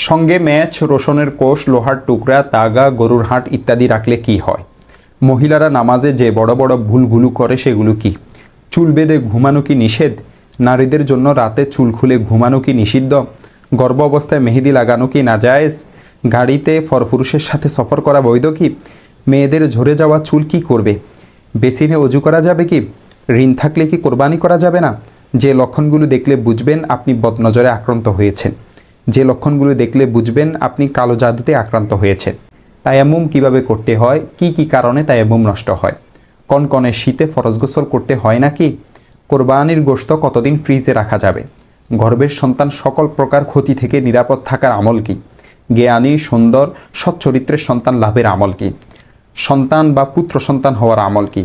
সঙ্গে ম্যাচ, রসুনের কোষ, লোহার টুকরা, তাগা, গরুর হাট ইত্যাদি রাখলে কি হয়? মহিলারা নামাজে যে বড় বড় ভুলগুলো করে সেগুলো কি? চুল বেঁধে ঘুমানো কি নিষেধ? নারীদের জন্য রাতে চুল খুলে ঘুমানো কি নিষিদ্ধ? গর্ভ অবস্থায় মেহেদি লাগানো কি নাজায়েজ? গাড়িতে পরপুরুষের সাথে সফর করা বৈধ কি? মেয়েদের ঝরে যাওয়া চুল কি করবে? বেসিনে অজু করা যাবে কি? ঋণ থাকলে কি কোরবানি করা যাবে না? যে লক্ষণগুলো দেখলে বুঝবেন আপনি বদনজরে আক্রান্ত হয়েছেন, যে লক্ষণগুলো দেখলে বুঝবেন আপনি কালো জাদুতে আক্রান্ত হয়েছেন। তায়াম্মুম কিভাবে করতে হয়? কি কি কারণে তায়াম্মুম নষ্ট হয়? কনকনে শীতে ফরজ গোসল করতে হয় নাকি? কোরবানির গোশত কতদিন ফ্রিজে রাখা যাবে? গর্ভের সন্তান সকল প্রকার ক্ষতি থেকে নিরাপদ থাকার আমল কি? জ্ঞানী, সুন্দর, সচ্চরিত্রের সন্তান লাভের আমল কি? সন্তান বা পুত্র সন্তান হওয়ার আমল কি?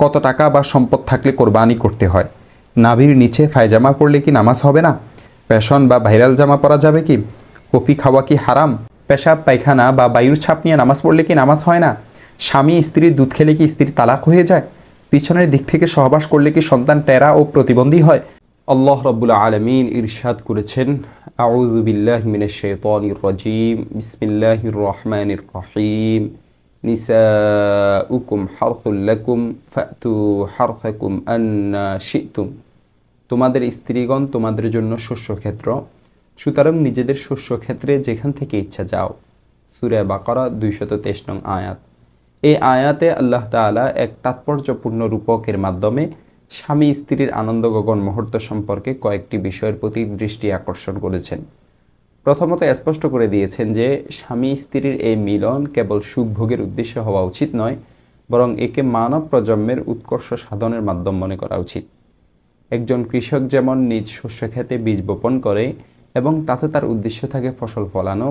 কত টাকা বা সম্পদ থাকলে কোরবানি করতে হয়? নাভির নিচে ফায়জামা পরলে কি নামাজ হবে না? প্যাশন বা ভাইরাল জামা পরা যাবে কি? কফি খাওয়া কি হারাম? পেশাব পায়খানা বা বায়ুর ছাপ নিয়ে নামাজ পড়লে কি নামাজ হয় না? স্বামী স্ত্রীর দুধ খেলে কি স্ত্রীর তালাক হয়ে যায়? পিছনের দিক থেকে সহবাস করলে কি সন্তান টেরা ও প্রতিবন্ধী হয়? আল্লাহ রাব্বুল আলামিন ইরশাদ করেছেন, আউযু বিল্লাহি মিনাশ শাইতানির রাজীম, বিসমিল্লাহির রহমানির রহিম, নিসাউকুম হারথুল লাকুম ফাতু হারথাকুম আন্না শি'তুম। তোমাদের স্ত্রীগণ তোমাদের জন্য শস্যক্ষেত্র, সুতরাং নিজেদের শস্যক্ষেত্রে যেখান থেকে ইচ্ছা যাও। সূরা বাকারা 223 নং আয়াত। এই আয়াতে আল্লাহ তাআলা এক তাৎপর্যপূর্ণ রূপকের মাধ্যমে স্বামী স্ত্রীর আনন্দ গগন মুহূর্ত সম্পর্কে কয়েকটি বিষয়ের প্রতি দৃষ্টি আকর্ষণ করেছেন। প্রথমত স্পষ্ট করে দিয়েছেন যে স্বামী স্ত্রীর এই মিলন কেবল সুখভোগের উদ্দেশ্যে হওয়া উচিত নয়, বরং একে মানব প্রজন্মের উৎকর্ষ সাধনের মাধ্যম মনে করা উচিত। একজন কৃষক যেমন নিজ শস্যক্ষেতে বীজ বপন করে এবং তাতে তার উদ্দেশ্য থাকে ফসল ফলানো,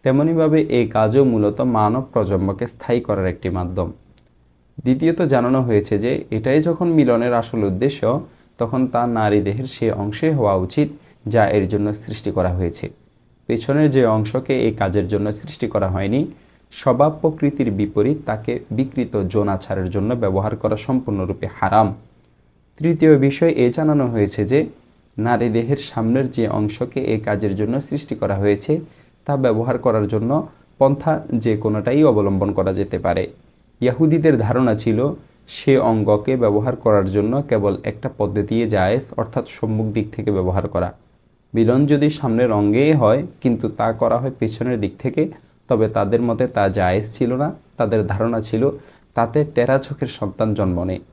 তেমনিভাবে এই কাজও মূলত মানব প্রজন্মকে স্থায়ী করার একটি মাধ্যম। দ্বিতীয়ত জানানো হয়েছে যে এটাই যখন মিলনের আসল উদ্দেশ্য, তখন তা নারী দেহের সে অংশে হওয়া উচিত যা এর জন্য সৃষ্টি করা হয়েছে। পেছনের যে অংশকে এই কাজের জন্য সৃষ্টি করা হয়নি, স্বভাব প্রকৃতির বিপরীত তাকে বিকৃত যৌনাচারের জন্য ব্যবহার করা সম্পূর্ণরূপে হারাম। তৃতীয় বিষয় এ জানানো হয়েছে যে নারী দেহের সামনের যে অংশকে এই কাজের জন্য সৃষ্টি করা হয়েছে তা ব্যবহার করার জন্য পন্থা যে কোনোটাই অবলম্বন করা যেতে পারে। ইহুদিদের ধারণা ছিল সে অঙ্গকে ব্যবহার করার জন্য কেবল একটা পদ্ধতি জায়েজ, অর্থাৎ সম্মুখ দিক থেকে ব্যবহার করা। মিলন যদি সামনের অঙ্গেই হয় কিন্তু তা করা হয় পেছনের দিক থেকে, তবে তাদের মতে তা জায়েজ ছিল না। তাদের ধারণা ছিল তাতে টেরা চোখের সন্তান জন্ম নেয়।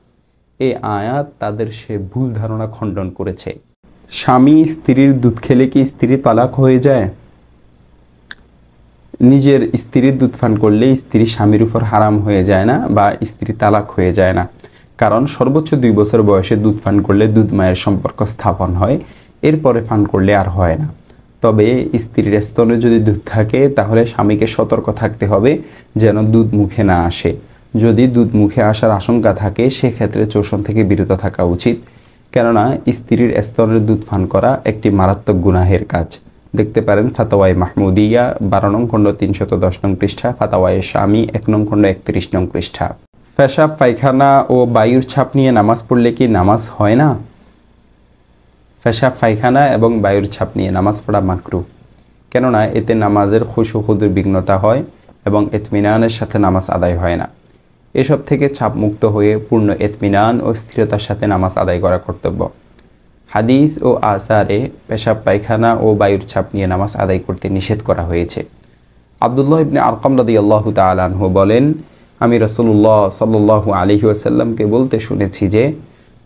এই আয়াত তাদের সে ভুল ধারণা খণ্ডন করেছে। স্বামী স্ত্রীর দুধ খেলে কি স্ত্রী তালাক হয়ে যায়? নিজের স্ত্রীর দুধ পান করলে স্ত্রী স্বামীর উপর হারাম হয়ে যায় না বা স্ত্রী তালাক হয়ে যায় না, কারণ সর্বোচ্চ 2 বছর বয়সে দুধ পান করলে দুধ মায়ের সম্পর্ক স্থাপন হয়, এরপরে পান করলে আর হয় না। তবে স্ত্রীর স্তনে যদি দুধ থাকে তাহলে স্বামীকে সতর্ক থাকতে হবে যেন দুধ মুখে না আসে। যদি দুধ মুখে আসার আশঙ্কা থাকে সেক্ষেত্রে চোষণ থেকে বিরত থাকা উচিত, কেননা স্ত্রীর স্তনের দুধ পান করা একটি মারাত্মক গুনাহের কাজ। দেখতে পারেন ফাতাওয়ায়ে মাহমুদিয়া 12 নং খণ্ড 310 নং পৃষ্ঠা, ফাতাওয়ায়ে শামী 1 নং খণ্ড 31 নং পৃষ্ঠা। পেশাব পায়খানা ও বায়ুর ছাপ নিয়ে নামাজ পড়লে কি নামাজ হয় না? পেশাব পায়খানা এবং বায়ুর ছাপ নিয়ে নামাজ পড়া মাকরুহ, কেননা এতে নামাজের খুশু খুদুর বিঘ্নতা হয় এবং ইতমিনানের সাথে নামাজ আদায় হয় না। এসব থেকে ছাপমুক্ত হয়ে পূর্ণ ইতমিনান ও স্থিরতার সাথে নামাজ আদায় করা কর্তব্য। হাদিস ও আসারে পেশাব পায়খানা ও বায়ুর ছাপ নিয়ে নামাজ আদায় করতে নিষেধ করা হয়েছে। আব্দুল্লাহ ইবনে আরকাম রাদিয়াল্লাহু তাআলা আনহু বলেন, আমি রাসূলুল্লাহ সাল্লাল্লাহু আলাইহি ওয়াসাল্লামকে বলতে শুনেছি যে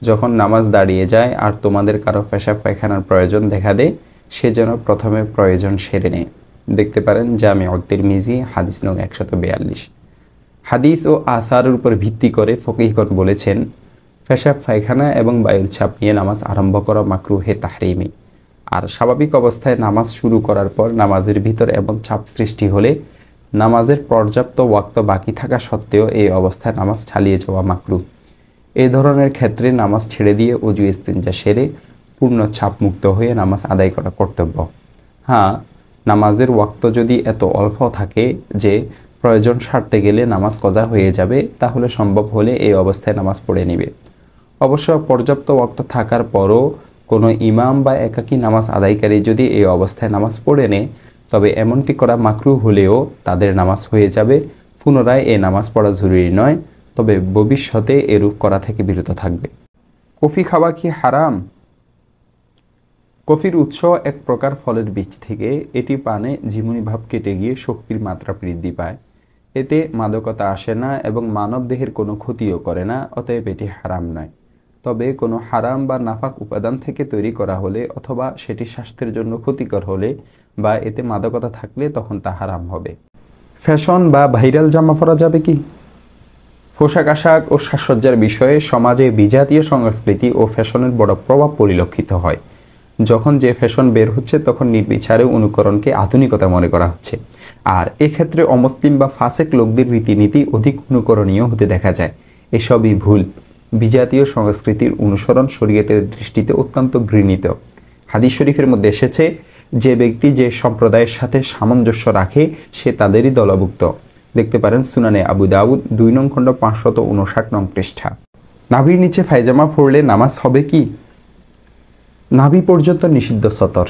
যখন নামাজ দাঁড়িয়ে যায় আর তোমাদের কারো পেশাব পায়খানার প্রয়োজন দেখা দেয়, সে যেন প্রথমে প্রয়োজন সেরে নেয়। দেখতে পারেন জামিউত তিরমিজি হাদিস নং 142। হাদিস ও আসারের উপর ভিত্তি করে ফকিহগণ বলেছেন, পেশাব পায়খানা এবং বায়ুর ছাপ নিয়ে নামাজ আরম্ভ করা মাকরুহে তাহরিমি। আর স্বাভাবিক অবস্থায় নামাজ শুরু করার পর নামাজের ভিতর এমন চাপ সৃষ্টি হলে নামাজের পর্যাপ্ত ওয়াক্ত বাকি থাকা সত্ত্বেও এই অবস্থায় নামাজ চালিয়ে যাওয়া মাকরুহ। এই ধরনের ক্ষেত্রে নামাজ ছেড়ে দিয়ে ওযু ইস্তিনজা সেরে পূর্ণ ছাপমুক্ত হয়ে নামাজ আদায় করা কর্তব্য। হ্যাঁ, নামাজের ওয়াক্ত যদি এত অল্প থাকে যে প্রয়োজন সারতে গেলে নামাজ কজা হয়ে যাবে, তাহলে সম্ভব হলে এই অবস্থায় নামাজ পড়ে নেবে। অবশ্য পর্যাপ্ত ওয়াক্ত থাকার পরও কোনো ইমাম বা একাকী নামাজ আদায়কারী যদি এই অবস্থায় নামাজ পড়ে নেয়, তবে এমনটি করা মাকরুহ হলেও তাদের নামাজ হয়ে যাবে। পুনরায় এ নামাজ পড়া জরুরি নয়, তবে ভবিষ্যতে এরূপ করা থেকে বিরত থাকবে। কফি খাওয়া কি হারাম? কফির উৎস এক প্রকার ফলের বীজ থেকে। এটি পানে জীবনী ভাব কেটে গিয়ে শক্তির মাত্রা বৃদ্ধি পায়। এতে মাদকতা আসে না এবং মানব দেহের কোনো ক্ষতিও করে না, অতএব এটি হারাম নয়। তবে কোনো হারাম বা নাফাক উপাদান থেকে তৈরি করা হলে অথবা সেটি স্বাস্থ্যের জন্য ক্ষতিকর হলে বা এতে মাদকতা থাকলে তখন তা হারাম হবে। ফ্যাশন বা ভাইরাল জামা পরা যাবে কি? পোশাক আশাক ও সাজসজ্জার বিষয়ে সমাজে বিজাতীয় সংস্কৃতি ও ফ্যাশনের বড় প্রভাব পরিলক্ষিত হয়। যখন যে ফ্যাশন বের হচ্ছে তখন নির্বিচারে অনুকরণকে আধুনিকতা মনে করা হচ্ছে, আর এক্ষেত্রে অমুসলিম বা ফাসেক লোকদের রীতিনীতি অধিক অনুকরণীয় হতে দেখা যায়। এসবই ভুল। বিজাতীয় সংস্কৃতির অনুসরণ শরীয়তের দৃষ্টিতে অত্যন্ত ঘৃণিত। হাদিস শরীফের মধ্যে এসেছে, যে ব্যক্তি যে সম্প্রদায়ের সাথে সামঞ্জস্য রাখে সে তাদেরই দলভুক্ত। দেখতে পারেন সুনানে আবু দাউদ 2 নং খণ্ড 559 নং পৃষ্ঠা। নাভির নিচে ফায়জামা পরলে নামাজ হবে কি? নাভি পর্যন্ত নিষিদ্ধ সতর।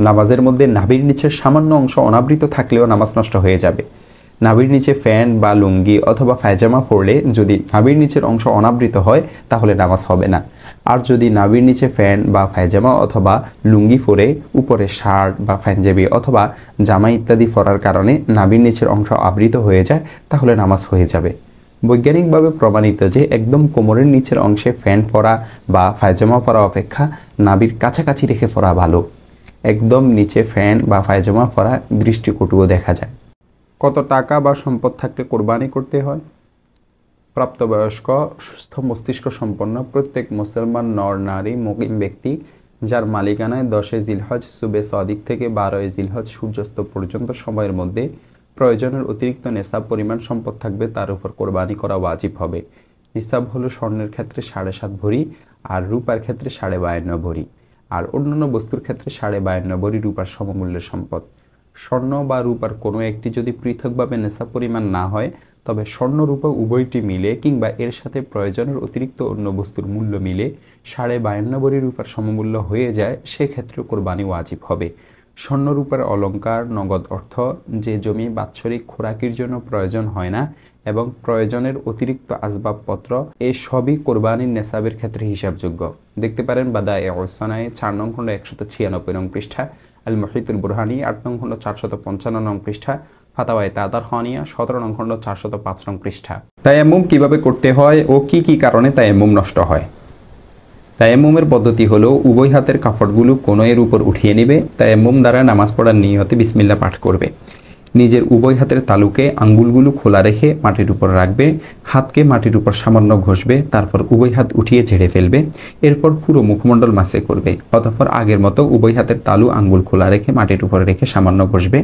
নামাজের মধ্যে নাভির নিচের সামান্য অংশ অনাবৃত থাকলেও নামাজ নষ্ট হয়ে যাবে। নাভির নিচে প্যান্ট বা লুঙ্গি অথবা ফায়জামা পরলে যদি নাভির নিচের অংশ অনাবৃত হয় তাহলে নামাজ হবে না। আর যদি নাভির নিচে প্যান্ট বা ফায়জামা অথবা লুঙ্গি পরে উপরে শার্ট বা পাঞ্জাবি অথবা জামা ইত্যাদি পরার কারণে নাভির নিচের অংশ আবৃত হয়ে যায় তাহলে নামাজ হয়ে যাবে। বৈজ্ঞানিকভাবে প্রমাণিত যে একদম কোমরের নিচের অংশে প্যান্ট পরা বা ফায়জামা পরা অপেক্ষা নাভির কাছাকাছি রেখে পরা ভালো। একদম নিচে প্যান্ট বা ফায়জামা পরা দৃষ্টিকটুও দেখা যায়। কত টাকা বা সম্পদ থাকলে কোরবানি করতে হয়? প্রাপ্তবয়স্ক সুস্থ মস্তিষ্ক সম্পন্ন প্রত্যেক মুসলমান নর নারী মুকিম ব্যক্তি যার মালিকানায় 10 জিলহজ সুবে সাদিক থেকে 12 জিলহজ সূর্যাস্ত পর্যন্ত সময়ের মধ্যে প্রয়োজনের অতিরিক্ত নেশাব পরিমাণ সম্পদ থাকবে তার উপর কোরবানি করা ওয়াজিব হবে। নিসাব হলো স্বর্ণের ক্ষেত্রে 7.5 ভরি আর রূপার ক্ষেত্রে 52.5 ভরি, আর অন্যান্য বস্তুর ক্ষেত্রে 52.5 ভরি রূপার সমমূল্যের সম্পদ। স্বর্ণ বা রূপার কোনো একটি যদি পৃথকভাবে নেশাব পরিমাণ না হয় তবে স্বর্ণ রূপা উভয়টি মিলে কিংবা এর সাথে প্রয়োজনের অতিরিক্ত অন্য বস্তুর মূল্য মিলে 52.5 ভরি রূপার সমমূল্য হয়ে যায়, সেক্ষেত্রে কোরবানি ওয়াজিব হবে। স্বর্ণরূপার অলঙ্কার, নগদ অর্থ, যে জমি বাৎসরিক খোরাকির জন্য প্রয়োজন হয় না এবং প্রয়োজনের অতিরিক্ত আসবাবপত্র, এ সবই কোরবানির নেসাবের ক্ষেত্রে হিসাবযোগ্য। দেখতে পারেন বাদায়ে ওসানায় 4 নং খণ্ড 196 নং পৃষ্ঠা, আল মুহিতুল বুরহানি 8 নং খণ্ড 455 নং পৃষ্ঠা, ফাতাওয়ায়ে তাতারখানিয়া 17 নং খণ্ড 405 নং পৃষ্ঠা। তায়াম্মুম কিভাবে করতে হয় ও কি কি কারণে তায়াম্মুম নষ্ট হয়? তায়াম্মুমের পদ্ধতি হলো উভয় হাতের কাপড়গুলো কোণের উপর উঠিয়ে নেবে। তায়াম্মুম দ্বারা নামাজ পড়ার নিয়তে বিসমিল্লাহ পাঠ করবে। নিজের উভয় হাতের তালুকে আঙ্গুলগুলো খোলা রেখে মাটির উপর রাখবে। হাতকে মাটির উপর সামান্য ঘষবে, তারপর উভয় হাত উঠিয়ে ঝেড়ে ফেলবে। এরপর পুরো মুখমণ্ডল মাসে করবে। অতঃপর আগের মতো উভয় হাতের তালু আঙ্গুল খোলা রেখে মাটির উপর রেখে সামান্য ঘষবে।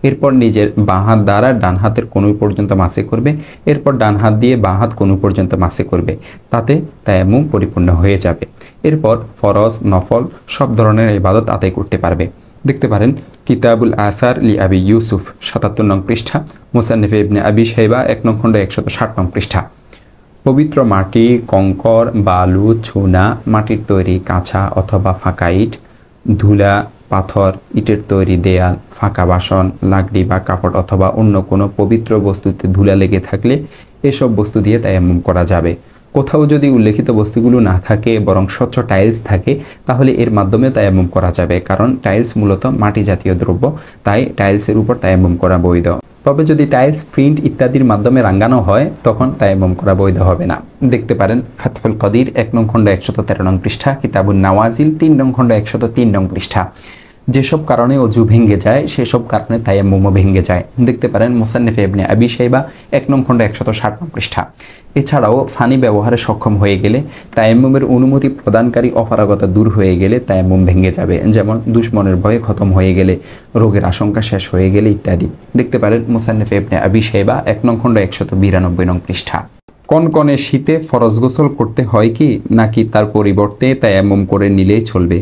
এরপর নিজের বাঁ হাত দ্বারা ডান হাতের কোণু পর্যন্ত মাসে করবে। এরপর ডান হাত দিয়ে বাঁ হাত কোণু পর্যন্ত মাসে করবে। তাতে তায়াম্মুম পরিপূর্ণ হয়ে যাবে। এরপর ফরজ, নফল সব ধরনের ইবাদত আদায় করতে পারবে। দেখতে পারেন কিতাবুল আসার লি আবি ইউসুফ 77 নং পৃষ্ঠা, মুসান্নিফে ইবনে আবি শাইবা 1 নং খণ্ড 160 নং পৃষ্ঠা। পবিত্র মাটি, কঙ্কর, বালু, চুনা, মাটির তৈরি কাঁচা অথবা ফাঁকা ইট, ধুলা, পাথর, ইটের তৈরি দেয়াল, ফাঁকা বাসন, লাকড়ি বা কাপড় অথবা অন্য কোনো পবিত্র বস্তুতে ধুলা লেগে থাকলে এসব বস্তু দিয়ে তায়াম্মুম করা যাবে। কোথাও যদি উল্লেখিত বস্তুগুলো না থাকে বরং স্বচ্ছ টাইলস থাকে তাহলে এর মাধ্যমে তায়াম্মুম করা যাবে, কারণ টাইলস মূলত মাটি জাতীয় দ্রব্য, তাই টাইলসের উপর তায়াম্মুম করা বৈধ। তবে যদি টাইলস, প্রিন্ট ইত্যাদির মাধ্যমে রাঙানো হয় তখন তায়াম্মুম করা বৈধ হবে না। দেখতে পারেন ফাতহুল কদির 1 নং খণ্ড 113 নং পৃষ্ঠা, কিতাবুন নাওয়াজিল 3 নং খণ্ড 103 নং পৃষ্ঠা। যেসব কারণে অজু ভেঙে যায় সেসব কারণে তায়াম্মুমও ভেঙে যায়। দেখতে পারেন মুসান্নিফে ইবনে আবি শাইবা 1 নং খণ্ড 160 নং পৃষ্ঠা। এছাড়াও ফানি ব্যবহারে সক্ষম হয়ে গেলে, তায়াম্মুমের অনুমতি প্রদানকারী অপারগতা দূর হয়ে গেলে তায়াম্মুম ভেঙে যাবে, যেমন দুশমনের ভয়ে খতম হয়ে গেলে, রোগের আশঙ্কা শেষ হয়ে গেলে ইত্যাদি। দেখতে পারেন মুসান্নিফে ইবনে আবি শাইবা 1 নং খণ্ড 192 নং পৃষ্ঠা। কনকনে শীতে ফরজ গোসল করতে হয় কি, নাকি তার পরিবর্তে তায়াম্মুম করে নিলেই চলবে?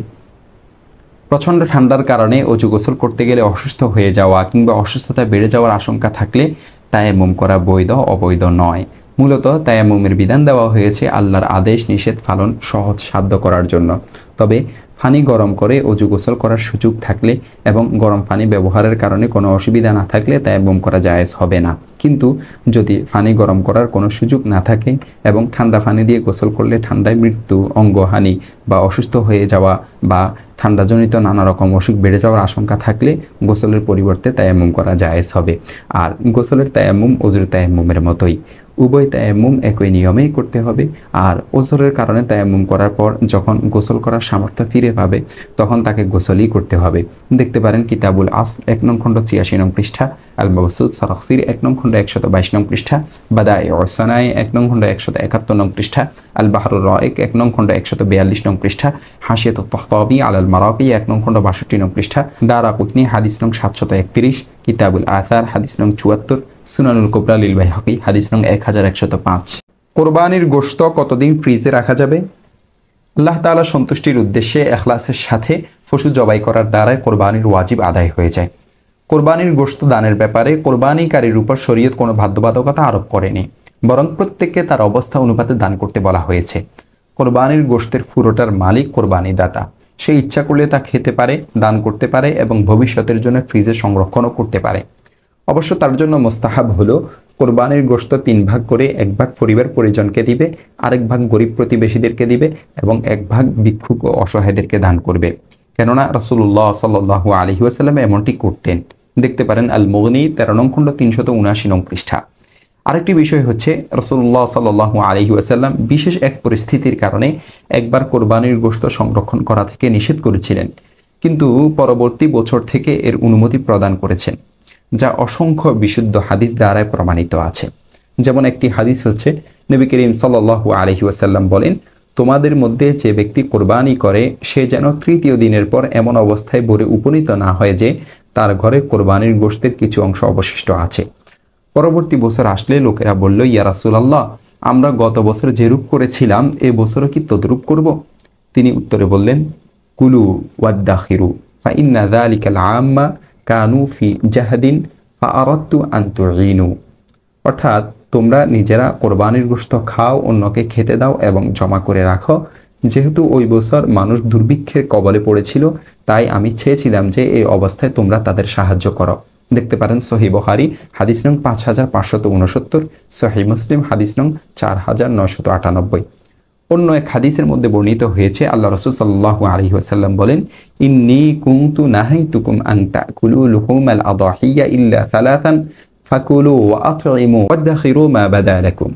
প্রচণ্ড ঠান্ডার কারণে অজু গোসল করতে গেলে অসুস্থ হয়ে যাওয়া কিংবা অসুস্থতা বেড়ে যাওয়ার আশঙ্কা থাকলে তায়াম্মুম করা বৈধ, অবৈধ নয়। মূলত তায়াম্মুমের বিধান দেওয়া হয়েছে আল্লাহর আদেশ নিষেধ পালন সহজ সাধ্য করার জন্য। তবে পানি গরম করে অজু গোসল করার সুযোগ থাকলে এবং গরম পানি ব্যবহারের কারণে কোনো অসুবিধা না থাকলে তায়াম্মুম করা জায়েজ হবে না। কিন্তু যদি পানি গরম করার কোনো সুযোগ না থাকে এবং ঠান্ডা পানি দিয়ে গোসল করলে ঠান্ডায় মৃত্যু, অঙ্গহানি বা অসুস্থ হয়ে যাওয়া বা ঠান্ডাজনিত নানা রকম অসুখ বেড়ে যাওয়ার আশঙ্কা থাকলে গোসলের পরিবর্তে তায়াম্মুম করা জায়েজ হবে। আর গোসলের তায়াম্মুম ওজুর তায়াম্মুমের মতোই, উভয় তায়াম্মুম একই নিয়মেই করতে হবে। আর ওজরের কারণে তায়াম্মুম করার পর যখন গোসল করার সামর্থ্য ফিরে পাবে তখন তাকে গোসলই করতে হবে। দেখতে পারেন কিতাবুল আসল 1 নং খণ্ড 86 নং পৃষ্ঠা, আল মাবসুদ সারাখসির 1 নং খণ্ড 122 নং পৃষ্ঠা, বাদায়ে সানায়ে 1 নং খণ্ড 171 নং পৃষ্ঠা, আল বাহরুর রাইক 1 নং খণ্ড 142 নং পৃষ্ঠা, হাশিয়াতুত তাহতাবি আলাল মারাকি 1 নং খণ্ড 62 নং পৃষ্ঠা, দারাকুতনি হাদিস নং 731, কিতাবুল আসার হাদিস নং 74, সুনানুল কুবরা লিল বাইহাকি হাদিস নং 1105। কোরবানির গোশত কতদিন ফ্রিজে রাখা যাবে? আল্লাহ তাআলা সন্তুষ্টির উদ্দেশ্যে ইখলাসের সাথে পশু জবাই করার দ্বারা কোরবানির ওয়াজিব আদায় হয়ে যায়। কোরবানির গোশত দানের ব্যাপারে কোরবানিকারীর উপর শরীয়ত কোনো বাধ্যবাধকতা আরোপ করেনি, বরং প্রত্যেককে তার অবস্থা অনুপাতে দান করতে বলা হয়েছে। কোরবানির গোশতের পুরোটার মালিক কোরবানি দাতা। সে ইচ্ছা করলে তা খেতে পারে, দান করতে পারে এবং ভবিষ্যতের জন্য ফ্রিজে সংরক্ষণও করতে পারে। অবশ্য তার জন্য মোস্তাহাব হলো কোরবানির গোশত 3 ভাগ করে 1 ভাগ পরিবার পরিজনকে দিবে, আরেক ভাগ গরিব প্রতিবেশীদেরকে দিবে এবং 1 ভাগ ভিক্ষুক ও অসহায়দেরকে দান করবে। কেননা রাসূলুল্লাহ সাল্লাল্লাহু আলাইহি ওয়াসাল্লাম এমনটি করতেন। দেখতে পারেন আল মুগনি 13 নং খণ্ড 379 নং পৃষ্ঠা। আরেকটি বিষয় হচ্ছে রাসূলুল্লাহ সাল্লাল্লাহু আলাইহি ওয়াসাল্লাম বিশেষ এক পরিস্থিতির কারণে একবার কোরবানির গোশত সংরক্ষণ করা থেকে নিষেধ করেছিলেন, কিন্তু পরবর্তী বছর থেকে এর অনুমতি প্রদান করেছেন, যা অসংখ্য বিশুদ্ধ হাদিস দ্বারায় প্রমাণিত আছে। যেমন একটি হাদিস হচ্ছে, নবী করিম সাল্লাল্লাহু আলাইহি ওয়াসাল্লাম বলেন, তোমাদের মধ্যে যে ব্যক্তি কোরবানি করে সে যেন 3য় দিনের পর এমন অবস্থায় ভোরে উপনীত না হয় যে তার ঘরে কোরবানির গোশতের কিছু অংশ অবশিষ্ট আছে। পরবর্তী বছর আসলে লোকেরা বলল, ইয়া রাসূলুল্লাহ, আমরা গত বছর যেরূপ করেছিলাম এ বছরও কি তদ্রূপ করব? তিনি উত্তরে বললেন, কুলু ওয়াদ্দাখিরু ফা ইন্না যালিকাল আম্মা কানু ফি জাহাদিন ফা আরাদতু আন তুঈনু। অর্থাৎ তোমরা নিজেরা কোরবানির গোশত খাও, অন্যকে খেতে দাও এবং জমা করে রাখো। যেহেতু ওই বছর মানুষ দুর্ভিক্ষের কবলে পড়েছিল, তাই আমি চেয়েছিলাম যে এই অবস্থায় তোমরা তাদের সাহায্য করো। দেখতে পারেন সহিহ বুখারী হাদিস নং 5569, সহিহ মুসলিম হাদিস নং 4998। অন্য এক হাদিসের মধ্যে বর্ণিত হয়েছে, আল্লাহ রাসূল সাল্লাল্লাহু আলাইহি ওয়াসাল্লাম বলেন, ইন্নী কুনতু নাহাইতুকুম আন তাকুলু লুহুমাল আদাহিয়া ইল্লা সালাসান ফাকুলু ওয়া আতঈমু ওয়াদখিরু মা বাদা লাকুম।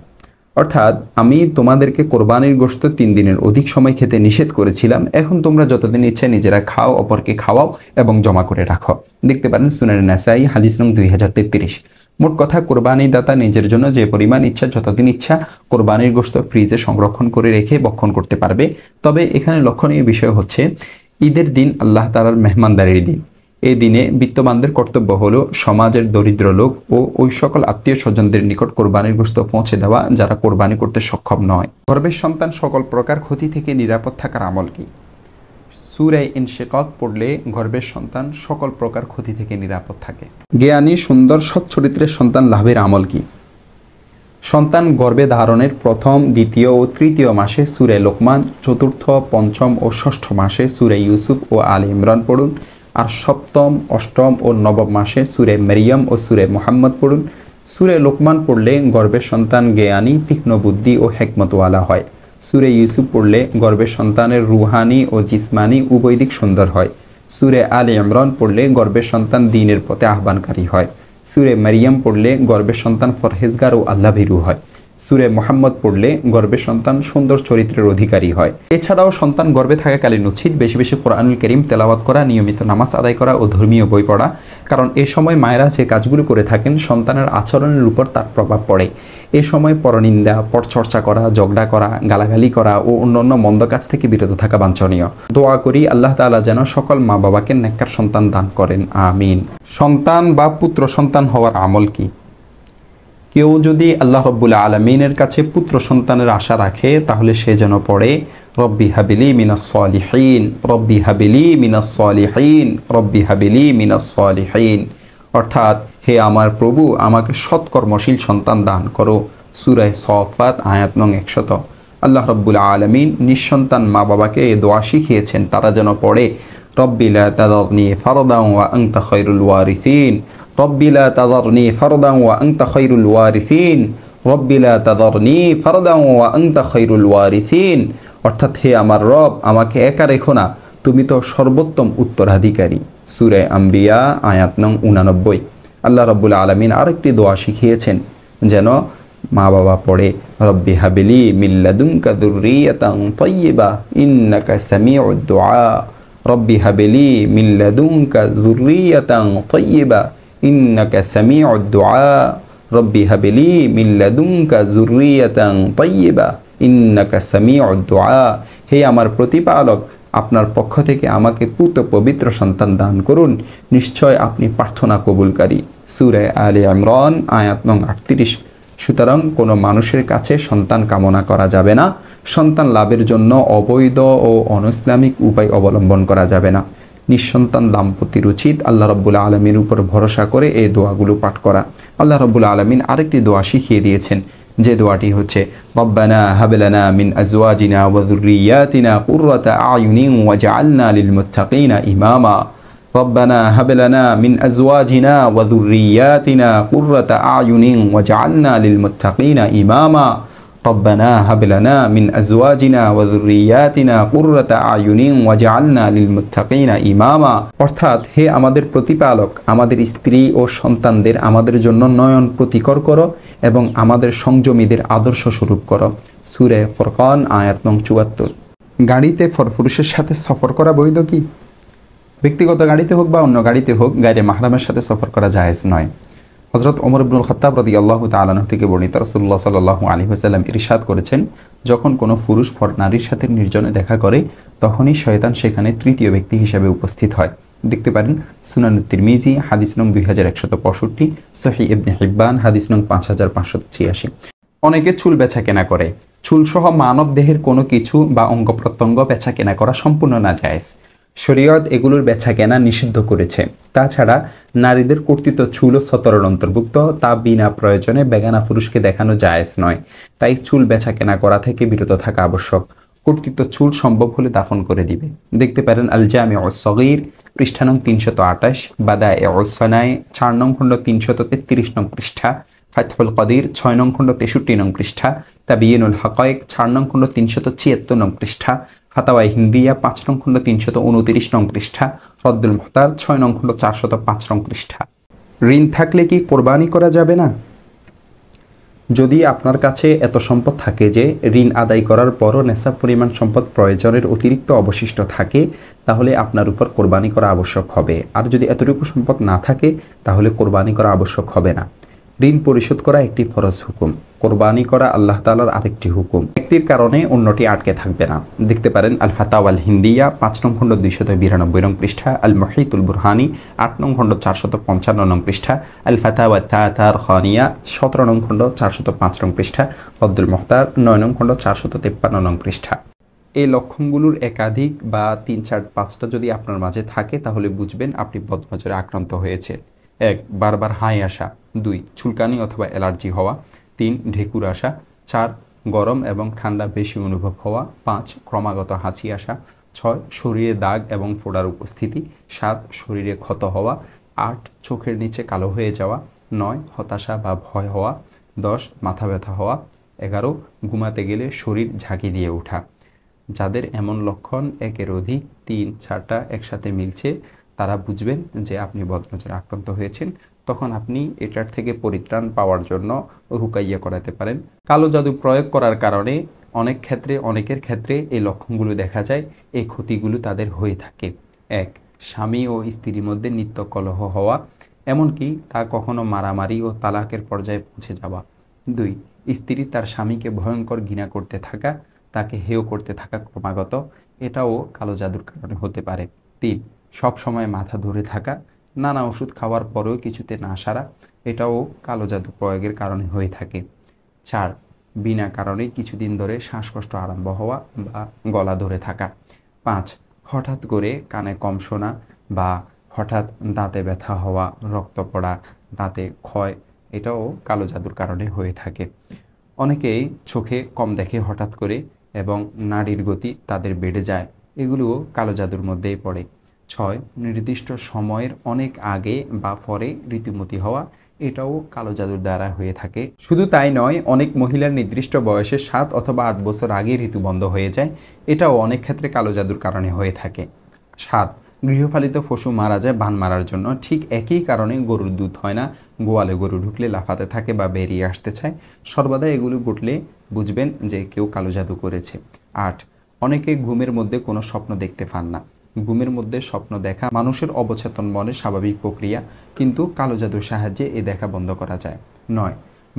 অর্থাৎ আমি তোমাদেরকে কোরবানির গোশত 3 দিনের অধিক সময় খেতে নিষেধ করেছিলাম, এখন তোমরা যতদিন ইচ্ছা নিজেরা খাও, অপরকে খাওয়াও এবং জমা করে রাখো। দেখতে পারেন সুনান নাসাই হাদিস নং 2033। মোট কথা, কোরবানি দাতা নিজের জন্য যে পরিমাণ ইচ্ছা যতদিন ইচ্ছা কোরবানির গোশত ফ্রিজে সংরক্ষণ করে রেখে ভক্ষণ করতে পারবে। তবে এখানে লক্ষণীয় বিষয় হচ্ছে, ঈদের দিন আল্লাহ তাআলার মেহমানদারির দিন। এই দিনে বিত্তবানদের কর্তব্য হলো সমাজের দরিদ্র লোক ও ওই সকল আত্মীয় স্বজনদের নিকট কোরবানির গোশত পৌঁছে দেওয়া যারা কোরবানি করতে সক্ষম নয়। গর্ভের সন্তান সকল প্রকার ক্ষতি থেকে নিরাপদ থাকার আমল কি? সূরা ইনশিকাক পড়লে গর্ভের সন্তান সকল প্রকার ক্ষতি থেকে নিরাপদ থাকে। জ্ঞানী সুন্দর সৎ চরিত্রের সন্তান লাভের আমল কি? সন্তান গর্ভে ধারণের প্রথম, দ্বিতীয় ও তৃতীয় মাসে সূরা লোকমান, চতুর্থ, পঞ্চম ও ষষ্ঠ মাসে সূরা ইউসুফ ও আলে ইমরান পড়ুন। আর সপ্তম, অষ্টম ও নবম মাসে সূরা মারিয়াম ও সূরা মুহাম্মদ পড়ুন। সূরা লোকমান পড়লে গর্ভের সন্তান জ্ঞানী, তীক্ষ্ণ বুদ্ধি ও হিকমতওয়ালা হয়। সূরা ইউসুফ পড়লে গর্ভের সন্তানের রুহানি ও জিসমানি উভয় দিক সুন্দর হয়। সূরা আলে ইমরান পড়লে গর্ভের সন্তান দ্বীনের পথে আহ্বানকারী হয়। সূরা মারিয়াম পড়লে গর্ভের সন্তান ফরহেজগার ও আল্লাহভীরু হয়। সূরা মুহাম্মদ পড়লে গর্ভের সন্তান সুন্দর চরিত্রের অধিকারী হয়। এছাড়াও সন্তান গর্ভে থাকাকালীন উচিত বেশি বেশি কোরআনুল কারীম তেলাওয়াত করা, নিয়মিত নামাজ আদায় করা ও ধর্মীয় বই পড়া। কারণ এ সময় মায়েরা যে কাজগুলো করে থাকেন সন্তানের আচরণের উপর তার প্রভাব পড়ে। এ সময় পরনিন্দা, পরচর্চা করা, ঝগড়া করা, গালাগালি করা ও অন্যান্য মন্দ কাজ থেকে বিরত থাকা বাঞ্ছনীয়। দোয়া করি আল্লাহ তাআলা যেন সকল মা বাবাকে নেককার সন্তান দান করেন, আমিন। সন্তান বা পুত্র সন্তান হওয়ার আমল কি? কেউ যদি আল্লাহ রাব্বুল আলামিনের কাছে পুত্র সন্তানের আশা রাখে তাহলে সে যেন পড়ে, রব্বি হাবিলি মিনাস সালিহিন, রব্বি হাবিলি মিনাস সালিহিন, রব্বি হাবিলি মিনাস সালিহিন। অর্থাৎ, হে আমার প্রভু, আমাকে সৎকর্মশীল সন্তান দান করো। সূরা সাফাত আয়াত নং 100। আল্লাহ রাব্বুল আলামিন নিঃসন্তান মা বাবাকে এই দোয়া শিখিয়েছেন, তারা যেন পড়ে রব্বি লা তাযারনি ফারদান ওয়া আনতা খায়রুল ওয়ারিসিন, রব্বি লা তাযারনি ফারদান ওয়া আনতা খায়রুল ওয়ারিসিন, রব্বি লা তাযারনি ফারদান ওয়া আনতা খায়রুল ওয়ারিসিন। অর্থাৎ, হে আমার রব, আমাকে একা রেখো না, তুমি তো সর্বোত্তম উত্তরাধিকারী। সূরা আম্বিয়া আয়াত নং 89। আল্লাহ রাব্বুল আলামিন আরেকটি দোয়া শিখিয়েছেন যেন মা বাবা পড়ে রব্বি হাবিলি মিন লাদুনকা যুররিয়াতান তাইয়্যিবা ইন্নাকা সামিউদ দুআ, রব্বি হাবিলি মিন লাদুনকা যুররিয়াতান তাইয়্যিবা ইন্নাকা সামিউদ দুআ, রব্বি হাবিলি মিন লাদুনকা যুররিয়াতান তাইয়্যিবা ইন্নাকা সামিউদ দুআ। হে আমার প্রতিপালক, আপনার পক্ষ থেকে আমাকে পুত পবিত্র সন্তান দান করুন, নিশ্চয় আপনি প্রার্থনা কবুলকারী। সূরা আলে ইমরান আয়াত নং 38। সুতরাং কোনো মানুষের কাছে সন্তান কামনা করা যাবে না, সন্তান লাভের জন্য অবৈধ ও অনইসলামিক উপায় অবলম্বন করা যাবে না। নিঃসন্তান দাম্পত্যের উচিত আল্লাহ রাব্বুল আলামিনের উপর ভরসা করে এই দোয়াগুলো পাঠ করা। আল্লাহ রাব্বুল আলামিন আরেকটি দোয়া শিখিয়ে দিয়েছেন, যে দোয়াটি হচ্ছে রব্বানা হাব লানা মিন আজওয়াজিনা ওয়া যুররিয়াতিনা কুররাতা আয়ুনিন ওয়াজআলনা লিল মুত্তাকিনা ইমামা, রব্বানা হাব লানা মিন আজওয়াজিনা ওয়া যুররিয়াতিনা কুররাতা আয়ুনিন ওয়াজআলনা লিল মুত্তাকিনা ইমামা, রব্বানা হাব লানা মিন আজওয়াজিনা ওয়া যুররিয়াতিনা কুররাতা আয়ুনিন ওয়াজআলনা লিল মুত্তাকিনা ইমামা। অর্থাৎ, হে আমাদের প্রতিপালক, আমাদের স্ত্রী ও সন্তানদের আমাদের জন্য নয়ন প্রতিকর করো এবং আমাদের সংযমীদের আদর্শ স্বরূপ করো। সূরা ফুরকান আয়াত নং ৭৪। গাড়িতে পরপুরুষের সাথে সফর করা বৈধ কি? ব্যক্তিগত গাড়িতে হোক বা অন্য গাড়িতে হোক, গায়রে মাহরামের সাথে সফর করা জায়েজ নয়। হযরত ওমর ইবনুল খাত্তাব রাদিয়াল্লাহু তাআলা আনহু থেকে বর্ণিত, রাসূলুল্লাহ সাল্লাল্লাহু আলাইহি ওয়াসাল্লাম ইরশাদ করেছেন, যখন কোনো পুরুষ নারীর সাথে নির্জনে দেখা করে, তখনই শয়তান সেখানে তৃতীয় ব্যক্তি হিসেবে উপস্থিত হয়। দেখতে পারেন সুনান তিরমিজি হাদিস নং 2165, সহিহ ইবনে হিব্বান হাদিস নং 5586। অনেকে চুল বেচা কেনা করে। চুলসহ মানব দেহের কোনো কিছু বা অঙ্গ প্রত্যঙ্গ বেচা কেনা করা সম্পূর্ণ নাজায়েজ। শরীয়ত এগুলোর বেচা কেনা নিষিদ্ধ করেছে। তাছাড়া নারীদের কর্তৃত্ব চুল ও সতরের অন্তর্ভুক্ত, তা বিনা প্রয়োজনে বেগানা পুরুষকে দেখানো জায়েজ নয়। তাই চুল বেচা কেনা করা থেকে বিরত থাকা আবশ্যক। কর্তৃত্ব চুল সম্ভব হলে দাফন করে দিবে। দেখতে পারেন আল জামিউস সগীর পৃষ্ঠা নং 328, বাদায়েউস সানায়ে 4 নং খণ্ড 333 নং পৃষ্ঠা, ফাতহুল কদির 6 নং খণ্ড 63 নং পৃষ্ঠা, তাবিয়িনুল হাকায়েক 4 নং খণ্ড 376 নং পৃষ্ঠা, ফাতাওয়ায়ে হিন্দিয়া 5 নং খণ্ড 329 নং পৃষ্ঠা, রদ্দুল মুহতার 6 নং খণ্ড 405 নং পৃষ্ঠা। ঋণ থাকলে কি কোরবানি করা যাবে না? যদি আপনার কাছে এত সম্পদ থাকে যে ঋণ আদায় করার পরও নেশাব পরিমাণ সম্পদ প্রয়োজনের অতিরিক্ত অবশিষ্ট থাকে, তাহলে আপনার উপর কোরবানি করা আবশ্যক হবে। আর যদি এতটুকু সম্পদ না থাকে, তাহলে কোরবানি করা আবশ্যক হবে না। ঋণ পরিশোধ করা একটি ফরজ হুকুম, কোরবানি করা আল্লাহ তাআলার আরেকটি হুকুম। একটির কারণে অন্যটি আটকে থাকবে না। দেখতে পারেন আল ফাতাওয়াল হিন্দিয়া 5 নং খণ্ড 292 নং পৃষ্ঠা, আল মুহিতুল বুরহানি 8 নং খণ্ড 455 নং পৃষ্ঠা, আল ফাতাওয়া তাতার খানিয়া 17 নং খণ্ড 405 নং পৃষ্ঠা, রদ্দুল মুহতার 9 নং খণ্ড 453 নং পৃষ্ঠা। এই লক্ষণগুলোর একাধিক বা 3, 4, 5টা যদি আপনার মাঝে থাকে, তাহলে বুঝবেন আপনি বদনজরে আক্রান্ত হয়েছেন। 1. বারবার হাই আসা, 2. চুলকানি অথবা অ্যালার্জি হওয়া, 3. ঢেকুর আসা, 4. গরম এবং ঠান্ডা বেশি অনুভব হওয়া, 5. ক্রমাগত হাঁচি আসা, 6. শরীরে দাগ এবং ফোড়ার উপস্থিতি, 7. শরীরে ক্ষত হওয়া, 8. চোখের নিচে কালো হয়ে যাওয়া, 9. হতাশা বা ভয় হওয়া, 10. মাথা ব্যথা হওয়া, 11. ঘুমাতে গেলে শরীর ঝাঁকি দিয়ে ওঠা। যাদের এমন লক্ষণ একের অধিক 3, 4টা একসাথে মিলছে, তারা বুঝবেন যে আপনি বদনজরে আক্রান্ত হয়েছেন। তখন আপনি এটার থেকে পরিত্রাণ পাওয়ার জন্য রুকাইয়া করাতে পারেন। কালো জাদু প্রয়োগ করার কারণে অনেকের ক্ষেত্রে এই লক্ষণগুলো দেখা যায়। এই ক্ষতিগুলো তাদের হয়ে থাকে। 1. স্বামী ও স্ত্রীর মধ্যে নিত্য কলহ হওয়া, এমনকি তা কখনো মারামারি ও তালাকের পর্যায়ে পৌঁছে যাওয়া। 2. স্ত্রী তার স্বামীকে ভয়ঙ্কর ঘৃণা করতে থাকা, তাকে হেয় করতে থাকা ক্রমাগত, এটাও কালো জাদুর কারণে হতে পারে। 3. সব সময় মাথা ধরে থাকা, নানা ওষুধ খাওয়ার পরেও কিছুতে না সারা, এটাও কালো জাদু প্রয়োগের কারণে হয়ে থাকে। 4. বিনা কারণে কিছুদিন ধরে শ্বাসকষ্ট আরম্ভ হওয়া বা গলা ধরে থাকা। 5. হঠাৎ করে কানে কম শোনা বা হঠাৎ দাঁতে ব্যথা হওয়া, রক্ত পড়া, দাঁতে ক্ষয়, এটাও কালো জাদুর কারণে হয়ে থাকে। অনেকেই চোখে কম দেখে হঠাৎ করে এবং নাড়ির গতি তাদের বেড়ে যায়, এগুলোও কালো জাদুর মধ্যেই পড়ে। 6. নির্দিষ্ট সময়ের অনেক আগে বা পরে ঋতুমতী হওয়া, এটাও কালো জাদুর দ্বারা হয়ে থাকে। শুধু তাই নয়, অনেক মহিলার নির্দিষ্ট বয়সে 7 অথবা 8 বছর আগে ঋতু বন্ধ হয়ে যায়, এটাও অনেক ক্ষেত্রে কালো জাদুর কারণে হয়ে থাকে। 7. গৃহপালিত পশু মারা যায় বান মারার জন্য, ঠিক একই কারণে গরুর দুধ হয় না, গোয়ালে গরু ঢুকলে লাফাতে থাকে বা বেরিয়ে আসতে চায়, সর্বদা এগুলো ঘটলে বুঝবেন যে কেউ কালো জাদু করেছে। 8. অনেকে ঘুমের মধ্যে কোনো স্বপ্ন দেখতে পান না। ঘুমের মধ্যে স্বপ্ন দেখা মানুষের অবচেতন মনের স্বাভাবিক প্রক্রিয়া, কিন্তু কালো জাদুর সাহায্যে এ দেখা বন্ধ করা যায়। 9.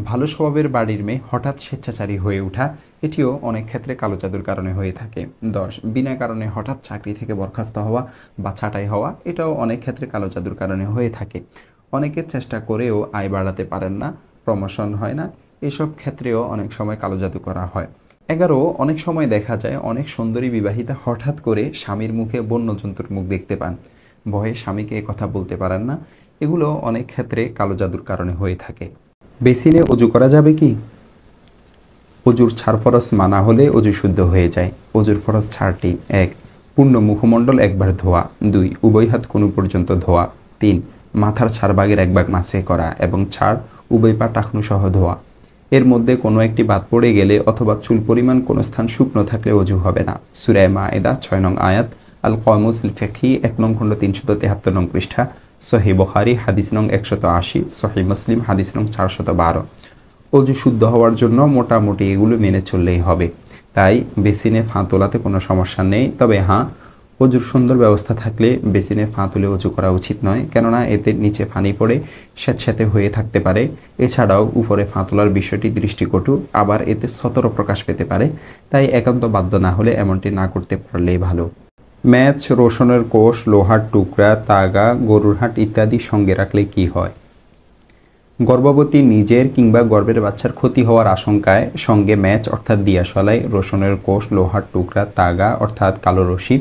ভালো স্বভাবের বাড়ির মেয়ে হঠাৎ স্বেচ্ছাচারী হয়ে ওঠা, এটিও অনেক ক্ষেত্রে কালো জাদুর কারণে হয়ে থাকে। 10. বিনা কারণে হঠাৎ চাকরি থেকে বরখাস্ত হওয়া বা ছাঁটাই হওয়া, এটাও অনেক ক্ষেত্রে কালো জাদুর কারণে হয়ে থাকে। অনেকে চেষ্টা করেও আয় বাড়াতে পারেন না, প্রমোশন হয় না, এসব ক্ষেত্রেও অনেক সময় কালো জাদু করা হয়। 11. অনেক সময় দেখা যায় অনেক সুন্দরী বিবাহিতা হঠাৎ করে স্বামীর মুখে বন্য জন্তুর মুখ দেখতে পান, ভয়ে স্বামীকে কথা বলতে পারেন না, এগুলো অনেক ক্ষেত্রে কালো জাদুর কারণে হয়ে থাকে। বেসিনে অজু করা যাবে কি? অজুর ছাড় ফরজ মানা হলে অজু শুদ্ধ হয়ে যায়। অজুর ফরজ ছাড়টি: 1. পূর্ণ মুখমণ্ডল একবার ধোয়া। 2. উভয় হাত কোণু পর্যন্ত ধোয়া। 3. মাথার ছাড় ভাগের এক ভাগ মাসে করা এবং ছাড় উভয় পা টাকনু সহ ধোয়া। এর মধ্যে কোনো একটি বাদ পড়ে গেলে অথবা চুল পরিমাণ কোনো স্থান শুকনো থাকলে অজু হবে না। সূরা মায়েদা 6 নং আয়াত, আল কামুসুল ফিকহি 1 নং খণ্ড 373 নং পৃষ্ঠা, সহিহ বুখারী হাদিস নং 180, সহিহ মুসলিম হাদিস নং 412। অজু শুদ্ধ হওয়ার জন্য মোটামুটি এগুলো মেনে চললেই হবে, তাই বেসিনে ফাঁ তোলাতে কোনো সমস্যা নেই। তবে হ্যাঁ, অজুর সুন্দর ব্যবস্থা থাকলে বেসিনে ফাঁ তুলে অজু করা উচিত নয়, কেননা এতে নিচে পানি পড়ে স্যাঁতস্যাঁতে হয়ে থাকতে পারে। এছাড়াও উপরে ফাঁ তোলার বিষয়টি দৃষ্টিকটু, আবার এতে সতর প্রকাশ পেতে পারে, তাই একান্ত বাধ্য না হলে এমনটি না করতে পারলেই ভালো। ম্যাচ, রসুনের কোষ, লোহার টুকরা, তাগা, গরুর হাট ইত্যাদি সঙ্গে রাখলে কি হয়? গর্ভবতী নিজের কিংবা গর্ভের বাচ্চার ক্ষতি হওয়ার আশঙ্কায় সঙ্গে ম্যাচ অর্থাৎ দিয়াশলাই, রসুনের কোষ, লোহার টুকরা, তাগা অর্থাৎ কালো রশি,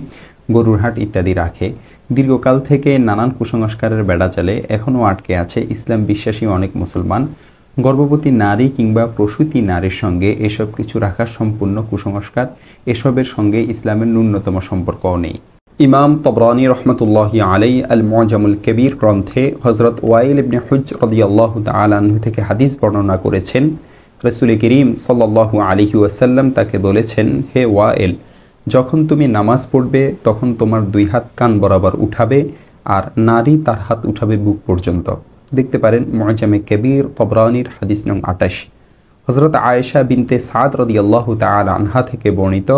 গরুর হাট ইত্যাদি রাখে। দীর্ঘকাল থেকে নানান কুসংস্কারের বেড়াজালে এখনও আটকে আছে ইসলাম বিশ্বাসী অনেক মুসলমান। গর্ভবতী নারী কিংবা প্রসূতি নারীর সঙ্গে এসব কিছু রাখা সম্পূর্ণ কুসংস্কার, এসবের সঙ্গে ইসলামের ন্যূনতম সম্পর্কও নেই। ইমাম তবরানী রহমতুল্লাহি আলাই আল মুআজামুল কবির গ্রন্থে হযরত ওয়াইল ইবনে হুজর রাদিয়াল্লাহু তাআলা আনহু থেকে হাদিস বর্ণনা করেছেন, রাসূল করিম সাল্লাল্লাহু আলাইহি ওয়াসাল্লাম তাকে বলেছেন, হে ওয়াইল, যখন তুমি নামাজ পড়বে তখন তোমার 2 হাত কান বরাবর উঠাবে আর নারী তার হাত উঠাবে বুক পর্যন্ত। দেখতে পারেন মুআজামে কবির তবরানীর হাদিস নং 28। হযরত আয়েশা বিনতে সাদ রাদিয়াল্লাহু তাআলা আনহা থেকে বর্ণিত,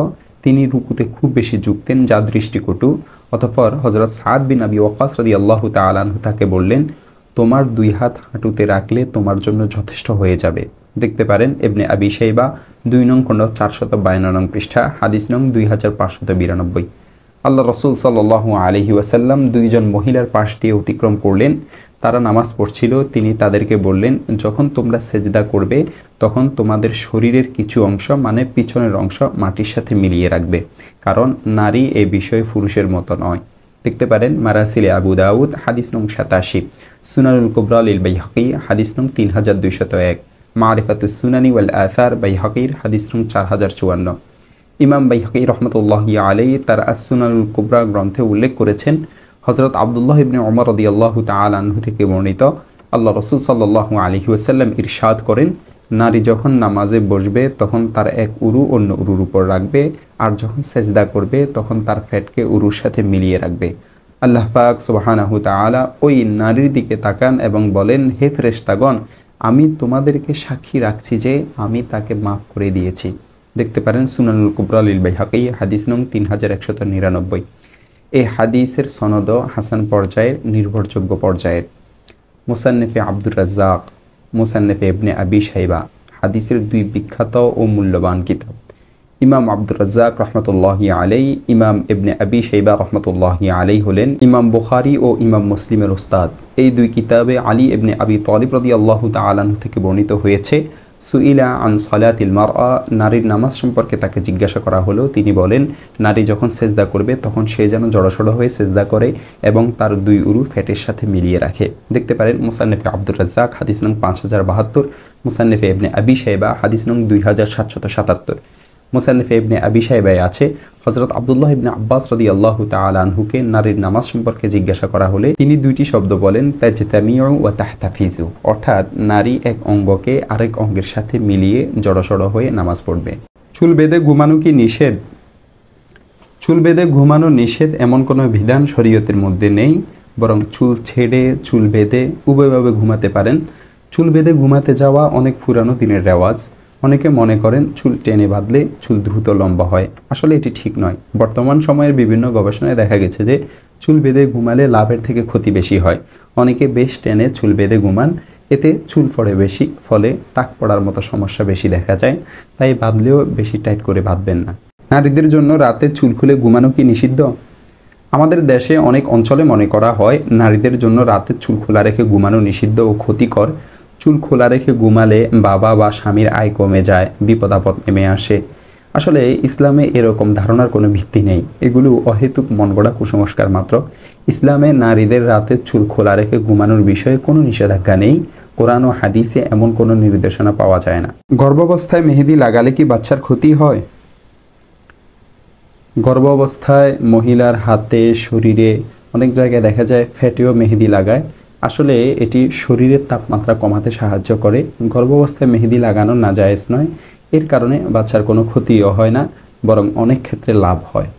তিনি রুকুতে খুব বেশি ঝুঁকতেন যা দৃষ্টিকটু। অতঃপর হযরত সাদ বিন আবি ওয়াক্কাস রাদিয়াল্লাহু তাআলা আনহু তাকে বললেন, তোমার 2 হাত হাঁটুতে রাখলে তোমার জন্য যথেষ্ট হয়ে যাবে। দেখতে পারেন ইবনে আবি শাইবা 2 নং খণ্ড 452 নং পৃষ্ঠা, হাদিস নং 2592। আল্লাহ রাসূল সাল্লাল্লাহু আলাইহি ওয়াসাল্লাম 2 জন মহিলার পাশ দিয়ে অতিক্রম করলেন, তারা নামাজ পড়ছিল। তিনি তাদেরকে বললেন, যখন তোমরা সেজদা করবে তখন তোমাদের শরীরের কিছু অংশ মানে পিছনের অংশ মাটির সাথে মিলিয়ে রাখবে, কারণ নারী এই বিষয়ে পুরুষের মতো নয়। দেখতে পারেন মারাসিলে আবু দাউদ হাদিস নং 87, সুনানুল কুবরা লিল বাইহাকি হাদিস নং 3201, মারিফাতুস সুনানি ওয়াল আসার বাইহাকির হাদিস নং 4054। ইমাম বাইহাকি রহমতুল্লাহি আলাইহি তার আস-সুনানুল কুবরা গ্রন্থে উল্লেখ করেছেন, হযরত আব্দুল্লাহ ইবনে ওমর রাদিয়াল্লাহু তাআলা আনহু থেকে বর্ণিত, আল্লাহ রাসূল সাল্লাল্লাহু আলাইহি ওয়াসাল্লাম ইরশাদ করেন, নারী যখন নামাজে বসবে তখন তার এক উরু অন্য উরুর উপর রাখবে, আর যখন সেজদা করবে তখন তার পেটকে উরুর সাথে মিলিয়ে রাখবে। আল্লাহ পাক সুবহানাহু তাআলা ওই নারীর দিকে তাকান এবং বলেন, হে ফেরেশতাগণ, আমি তোমাদেরকে সাক্ষী রাখছি যে আমি তাকে মাফ করে দিয়েছি। দেখতে পারেন সুনানুল কুবরা লিল বাইহাকি হাদিস নং 3199। এই হাদিসের সনদ হাসান পর্যায়ের, নির্ভরযোগ্য পর্যায়ের। মুসান্নিফে আব্দুর রাজ্জাক, মুসান্নিফে ইবনে আবি শাইবা হাদিসের 2 বিখ্যাত ও মূল্যবান কিতাব। ইমাম আব্দুর রাজ্জাক রহমতুল্লাহি আলাইহি, ইমাম ইবনে আবি শাইবা রহমতুল্লাহি আলাইহি হলেন ইমাম বুখারী ও ইমাম মুসলিমের উস্তাদ। এই 2 কিতাবে আলী ইবনে আবি তালিব রাদিয়াল্লাহু তাআলা আনহু থেকে বর্ণিত হয়েছে, সুইলা আন সালাতিল মারআ, নারীর নামাজ সম্পর্কে তাকে জিজ্ঞাসা করা হলো। তিনি বলেন, নারী যখন সেজদা করবে তখন সে যেন জড়সড় হয়ে সেজদা করে এবং তার দুই উরু ফ্যাটের সাথে মিলিয়ে রাখে। দেখতে পারেন মুসান্নেফে আব্দুর রাজ্জাক হাদিস নং 5072, মুসান্নেফে ইবনে আবি শাইবা হাদিস নং 2777। মুসান্নেফে ইবনে আবি শাইবায় আছে, হযরত আব্দুল্লাহ ইবনে আব্বাস রাদিয়াল্লাহু তাআলা আনহুকে নারীর নামাজ সম্পর্কে জিজ্ঞাসা করা হলে তিনি দুইটি শব্দ বলেন, তাজতামিউ ওয়া তাহতাফিজু, অর্থাৎ নারী এক অঙ্গকে আরেক অঙ্গের সাথে মিলিয়ে জড়সড় হয়ে নামাজ পড়বে। চুল বেঁধে ঘুমানো কি নিষেধ? চুল বেঁধে ঘুমানো নিষেধ এমন কোনো বিধান শরীয়তের মধ্যে নেই, বরং চুল ছেড়ে চুল বেঁধে উভয়ভাবে ঘুমাতে পারেন। চুল বেঁধে ঘুমাতে যাওয়া অনেক পুরানো দিনের রেওয়াজ। অনেকে মনে করেন চুল টেনে বাঁধলে চুল দ্রুত লম্বা হয়। আসলে এটি ঠিক নয়। বর্তমান সময়ের বিভিন্ন গবেষণায় দেখা গেছে যে চুল বেঁধে ঘুমালে লাভের থেকে ক্ষতি বেশি হয়। অনেকে বেশ টেনে চুল বেঁধে ঘুমান, এতে চুল পড়ে বেশি, ফলে টাক পড়ার মতো সমস্যা বেশি দেখা যায়। তাই বাঁধলেও বেশি টাইট করে বাঁধবেন না। নারীদের জন্য রাতে চুল খুলে ঘুমানো কি নিষিদ্ধ? আমাদের দেশে অনেক অঞ্চলে মনে করা হয় নারীদের জন্য রাতে চুল খোলা রেখে ঘুমানো নিষিদ্ধ ও ক্ষতিকর। চুল খোলা রেখে ঘুমালে বাবা বা স্বামীর আয় কমে যায়, বিপদ আপদ নেমে আসে। আসলে ইসলামে এরকম ধারণার কোনো ভিত্তি নেই। এগুলো অহেতুক মনগড়া কুসংস্কার মাত্র। ইসলামে নারীদের রাতে চুল খোলা রেখে ঘুমানোর বিষয়ে কোনো নিষেধাজ্ঞা নেই। কোরআন ও হাদিসে এমন কোনো নির্দেশনা পাওয়া যায় না। গর্ভাবস্থায় মেহেদি লাগালে কি বাচ্চার ক্ষতি হয়? গর্ভাবস্থায় মহিলার হাতে, শরীরে অনেক জায়গায় দেখা যায় ফ্যাটেও মেহেদি লাগায়। আসলে এটি শরীরের তাপমাত্রা কমাতে সাহায্য করে। গর্ভাবস্থায় মেহেদি লাগানো নাজায়েজ নয়। এর কারণে বাচ্চার কোনো ক্ষতিও হয় না, বরং অনেক ক্ষেত্রে লাভ হয়।